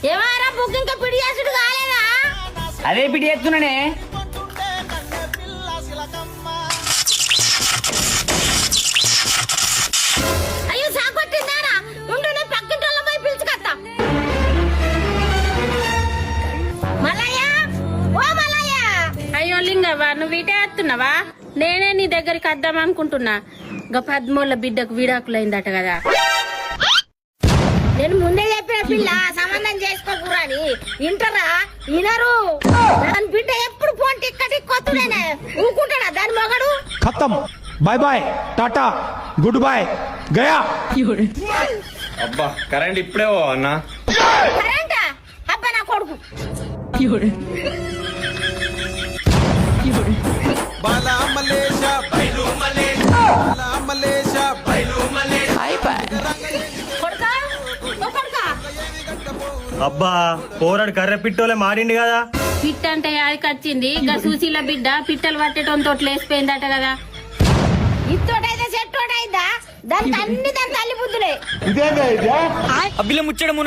ఏమారా booking పిడి చేసుడు కాలేదా? అదే పిడి చేస్తున్నానే. అయ్యో సాకొట్టిందారా, ఉండు పక్కింటోళ్ళ పోయి పిలుచుకొస్తా. మల్లయ్య, ఓ మల్లయ్య. అయ్యో లింగవ్వ, నువ్వు ఇటే వస్తున్నావా? నేనే నీ దగ్గరికి వద్దాం అనుకుంటున్నా. గా పద్మూల బిడ్డకు విడాకులైందట కదా. నేను ముందే చెప్పిన పిల్ల సంబంధం చేసుకోకూడని. ఇంటరా వినరు. దాని బిడ్డ ఎప్పుడు ఫోన్ టిక్కటి కొత్తనే ఊకుంటాడా దాని మగడు? खत्म, bye bye, tata, good bye, गया. అబ్బా కరెంట్ ఇప్పుడే ఓ అన్న. కరెంటా? అబ్బా నా కొడుకు. కొడుకా, ఓ కొడుకా. అబ్బా పోరాడు కర్ర పిట్టోలే మారిండు కదా. పిట్ట అంటే యాదికొచ్చింది. గా సుశీల బిడ్డ పిట్టలు పట్టేటోతో లేసిపోయిందట కదా. ఇత్తోటైతే చెట్టోటైందా? దానికి అన్ని దాని తల్లి బుద్ధులే. అబ్బిల ముచ్చడం